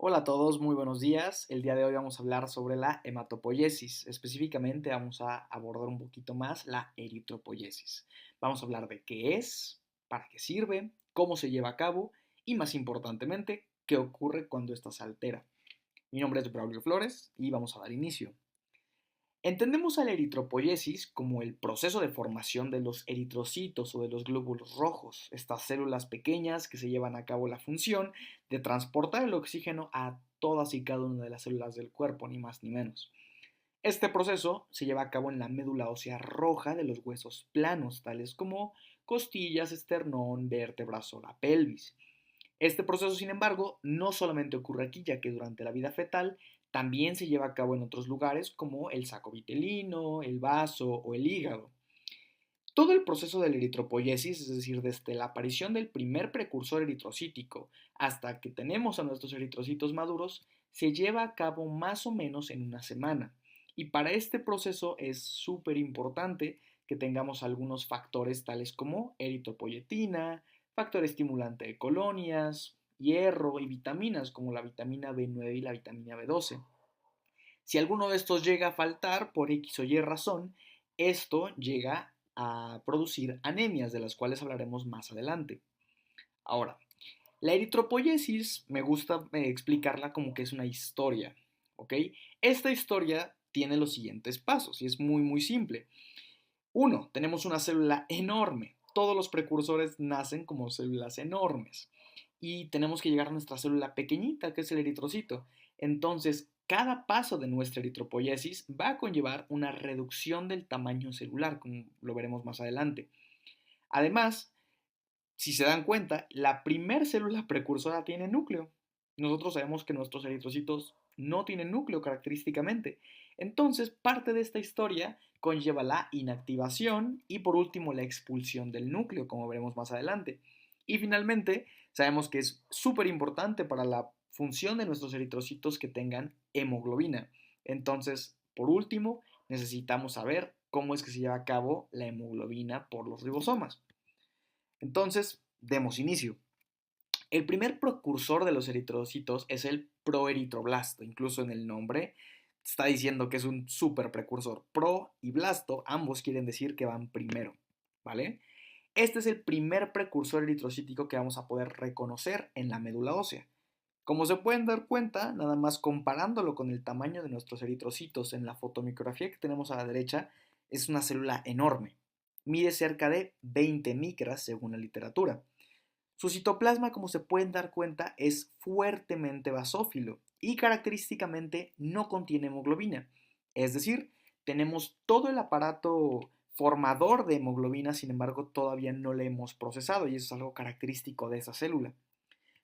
Hola a todos, muy buenos días. El día de hoy vamos a hablar sobre la hematopoiesis. Específicamente vamos a abordar un poquito más la eritropoiesis. Vamos a hablar de qué es, para qué sirve, cómo se lleva a cabo y más importantemente, qué ocurre cuando ésta se altera. Mi nombre es Braulio Flores y vamos a dar inicio. Entendemos a la eritropoiesis como el proceso de formación de los eritrocitos o de los glóbulos rojos, estas células pequeñas que se llevan a cabo la función de transportar el oxígeno a todas y cada una de las células del cuerpo, ni más ni menos. Este proceso se lleva a cabo en la médula ósea roja de los huesos planos, tales como costillas, esternón, vértebras o la pelvis. Este proceso, sin embargo, no solamente ocurre aquí, ya que durante la vida fetal también se lleva a cabo en otros lugares como el saco vitelino, el vaso o el hígado. Todo el proceso de la eritropoiesis, es decir, desde la aparición del primer precursor eritrocítico hasta que tenemos a nuestros eritrocitos maduros, se lleva a cabo más o menos en una semana. Y para este proceso es súper importante que tengamos algunos factores tales como eritropoyetina, factor estimulante de colonias, hierro y vitaminas como la vitamina B9 y la vitamina B12. Si alguno de estos llega a faltar por X o Y razón, esto llega a producir anemias, de las cuales hablaremos más adelante. Ahora, la eritropoiesis me gusta explicarla como que es una historia, ¿ok? Esta historia tiene los siguientes pasos y es muy simple. Uno, tenemos una célula enorme. Todos los precursores nacen como células enormes. Y tenemos que llegar a nuestra célula pequeñita, que es el eritrocito. Entonces, cada paso de nuestra eritropoiesis va a conllevar una reducción del tamaño celular, como lo veremos más adelante. Además, si se dan cuenta, la primer célula precursora tiene núcleo. Nosotros sabemos que nuestros eritrocitos no tienen núcleo característicamente. Entonces, parte de esta historia conlleva la inactivación y por último la expulsión del núcleo, como veremos más adelante. Y finalmente, sabemos que es súper importante para la función de nuestros eritrocitos que tengan hemoglobina. Entonces, por último, necesitamos saber cómo es que se lleva a cabo la hemoglobina por los ribosomas. Entonces, demos inicio. El primer precursor de los eritrocitos es el proeritroblasto. Incluso en el nombre está diciendo que es un super precursor. Pro y blasto, ambos quieren decir que van primero, ¿vale? Este es el primer precursor eritrocítico que vamos a poder reconocer en la médula ósea. Como se pueden dar cuenta, nada más comparándolo con el tamaño de nuestros eritrocitos en la fotomicrografía que tenemos a la derecha, es una célula enorme. Mide cerca de 20 micras según la literatura. Su citoplasma, como se pueden dar cuenta, es fuertemente basófilo y característicamente no contiene hemoglobina. Es decir, tenemos todo el aparato formador de hemoglobina, sin embargo, todavía no le hemos procesado y eso es algo característico de esa célula.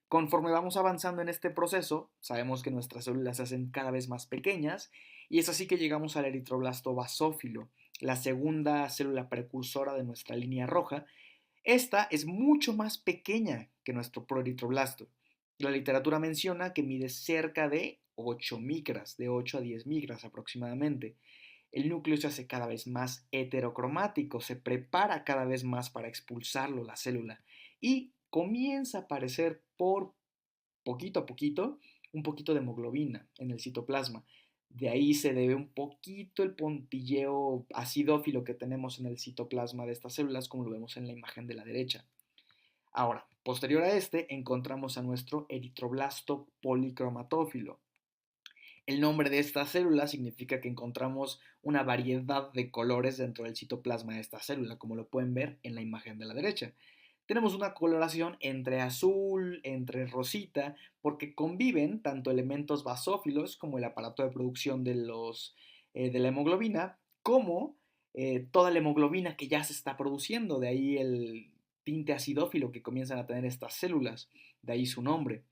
Conforme vamos avanzando en este proceso, sabemos que nuestras células se hacen cada vez más pequeñas y es así que llegamos al eritroblasto basófilo, la segunda célula precursora de nuestra línea roja. Esta es mucho más pequeña que nuestro proeritroblasto. La literatura menciona que mide cerca de 8 micras, de 8 a 10 micras aproximadamente. El núcleo se hace cada vez más heterocromático, se prepara cada vez más para expulsarlo la célula y comienza a aparecer por poquito a poquito un poquito de hemoglobina en el citoplasma. De ahí se debe un poquito el puntilleo acidófilo que tenemos en el citoplasma de estas células, como lo vemos en la imagen de la derecha. Ahora, posterior a este, encontramos a nuestro eritroblasto policromatófilo. El nombre de esta célula significa que encontramos una variedad de colores dentro del citoplasma de esta célula, como lo pueden ver en la imagen de la derecha. Tenemos una coloración entre azul, entre rosita, porque conviven tanto elementos basófilos como el aparato de producción de la hemoglobina, como toda la hemoglobina que ya se está produciendo, de ahí el tinte acidófilo que comienzan a tener estas células, de ahí su nombre.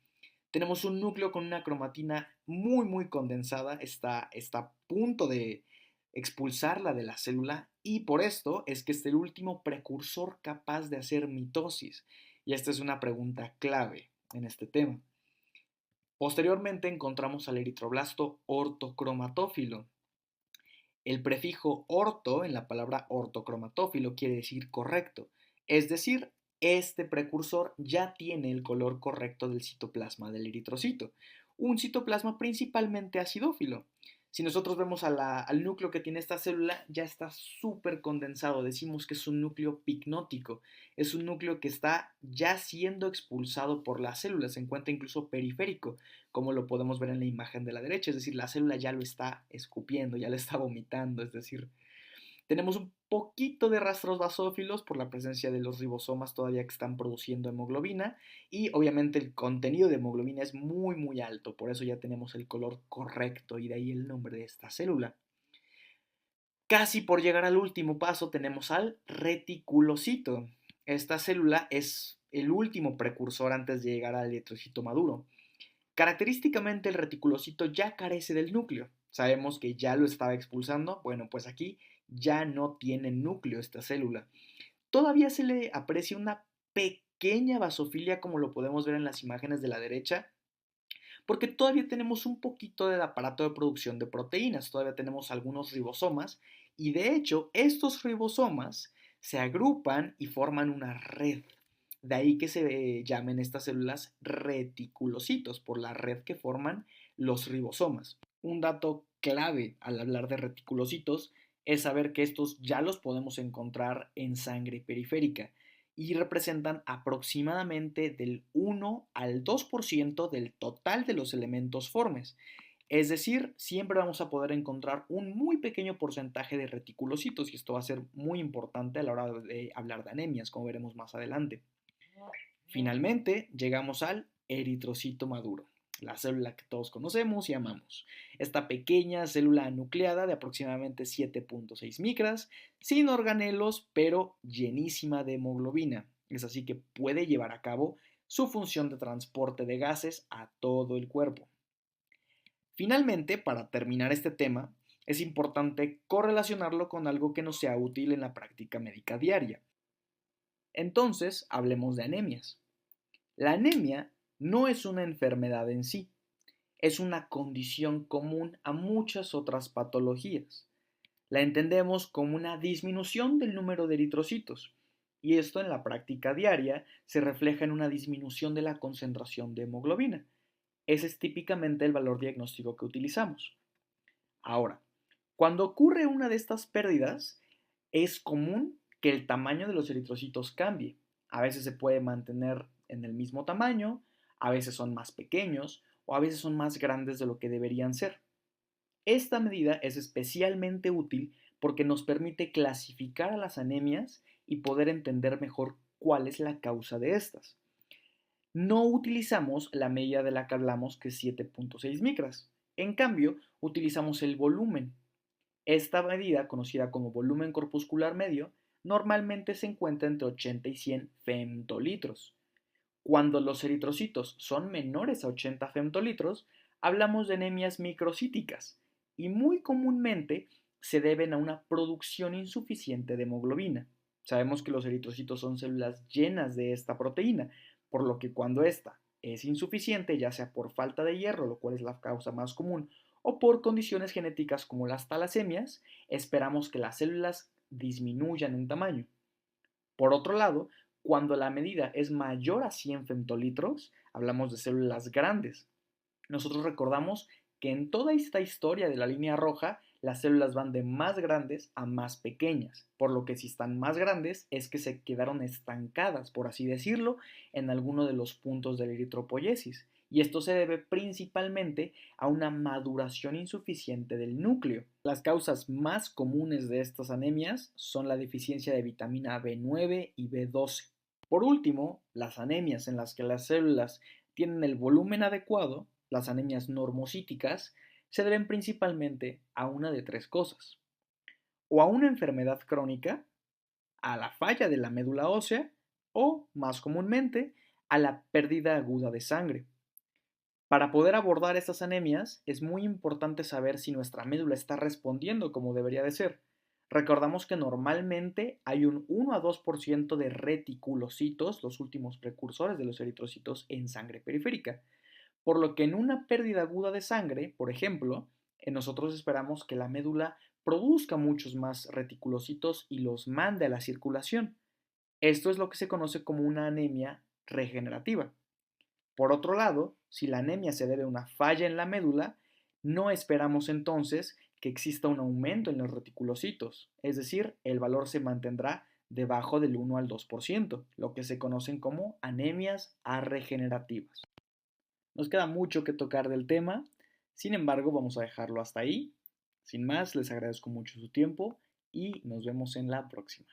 Tenemos un núcleo con una cromatina muy condensada, está a punto de expulsarla de la célula y por esto es que es el último precursor capaz de hacer mitosis. Y esta es una pregunta clave en este tema. Posteriormente encontramos al eritroblasto ortocromatófilo. El prefijo orto en la palabra ortocromatófilo quiere decir correcto, es decir, este precursor ya tiene el color correcto del citoplasma del eritrocito. un citoplasma principalmente acidófilo. Si nosotros vemos al núcleo que tiene esta célula, ya está súper condensado. Decimos que es un núcleo picnótico. Es un núcleo que está ya siendo expulsado por la célula. Se encuentra incluso periférico, como lo podemos ver en la imagen de la derecha. Es decir, la célula ya lo está escupiendo, ya lo está vomitando. Es decir, tenemos un poquito de rastros basófilos por la presencia de los ribosomas todavía que están produciendo hemoglobina y obviamente el contenido de hemoglobina es muy alto, por eso ya tenemos el color correcto y de ahí el nombre de esta célula. Casi por llegar al último paso tenemos al reticulocito. Esta célula es el último precursor antes de llegar al eritrocito maduro. Característicamente el reticulocito ya carece del núcleo. Sabemos que ya lo estaba expulsando. Bueno, pues aquí ya no tiene núcleo esta célula. Todavía se le aprecia una pequeña basofilia como lo podemos ver en las imágenes de la derecha, porque todavía tenemos un poquito del aparato de producción de proteínas, todavía tenemos algunos ribosomas y de hecho estos ribosomas se agrupan y forman una red. De ahí que se llamen estas células reticulocitos, por la red que forman los ribosomas. Un dato clave al hablar de reticulocitos es saber que estos ya los podemos encontrar en sangre periférica y representan aproximadamente del 1 al 2% del total de los elementos formes. Es decir, siempre vamos a poder encontrar un muy pequeño porcentaje de reticulocitos y esto va a ser muy importante a la hora de hablar de anemias, como veremos más adelante. Finalmente, llegamos al eritrocito maduro, la célula que todos conocemos y amamos. Esta pequeña célula nucleada de aproximadamente 7.6 micras, sin organelos, pero llenísima de hemoglobina. Es así que puede llevar a cabo su función de transporte de gases a todo el cuerpo. Finalmente, para terminar este tema, es importante correlacionarlo con algo que nos sea útil en la práctica médica diaria. Entonces, hablemos de anemias. La anemia no es una enfermedad en sí, es una condición común a muchas otras patologías. La entendemos como una disminución del número de eritrocitos, y esto en la práctica diaria se refleja en una disminución de la concentración de hemoglobina. Ese es típicamente el valor diagnóstico que utilizamos. Ahora, cuando ocurre una de estas pérdidas, es común que el tamaño de los eritrocitos cambie. A veces se puede mantener en el mismo tamaño, a veces son más pequeños o a veces son más grandes de lo que deberían ser. Esta medida es especialmente útil porque nos permite clasificar a las anemias y poder entender mejor cuál es la causa de estas. No utilizamos la medida de la que hablamos, que es 7.6 micras. En cambio, utilizamos el volumen. Esta medida, conocida como volumen corpuscular medio, normalmente se encuentra entre 80 y 100 femtolitros. Cuando los eritrocitos son menores a 80 femtolitros, hablamos de anemias microcíticas y muy comúnmente se deben a una producción insuficiente de hemoglobina. Sabemos que los eritrocitos son células llenas de esta proteína, por lo que cuando esta es insuficiente, ya sea por falta de hierro, lo cual es la causa más común, o por condiciones genéticas como las talasemias, esperamos que las células disminuyan en tamaño. Por otro lado, cuando la medida es mayor a 100 femtolitros, hablamos de células grandes. Nosotros recordamos que en toda esta historia de la línea roja, las células van de más grandes a más pequeñas, por lo que si están más grandes es que se quedaron estancadas, por así decirlo, en alguno de los puntos de la eritropoyesis. Y esto se debe principalmente a una maduración insuficiente del núcleo. Las causas más comunes de estas anemias son la deficiencia de vitamina B9 y B12. Por último, las anemias en las que las células tienen el volumen adecuado, las anemias normocíticas, se deben principalmente a una de tres cosas: o a una enfermedad crónica, a la falla de la médula ósea o, más comúnmente, a la pérdida aguda de sangre. Para poder abordar estas anemias es muy importante saber si nuestra médula está respondiendo como debería de ser. Recordamos que normalmente hay un 1 a 2% de reticulocitos, los últimos precursores de los eritrocitos, en sangre periférica. Por lo que en una pérdida aguda de sangre, por ejemplo, nosotros esperamos que la médula produzca muchos más reticulocitos y los mande a la circulación. Esto es lo que se conoce como una anemia regenerativa. Por otro lado, si la anemia se debe a una falla en la médula, no esperamos entonces que exista un aumento en los reticulocitos, es decir, el valor se mantendrá debajo del 1 al 2%, lo que se conocen como anemias arregenerativas. Nos queda mucho que tocar del tema, sin embargo vamos a dejarlo hasta ahí. Sin más, les agradezco mucho su tiempo y nos vemos en la próxima.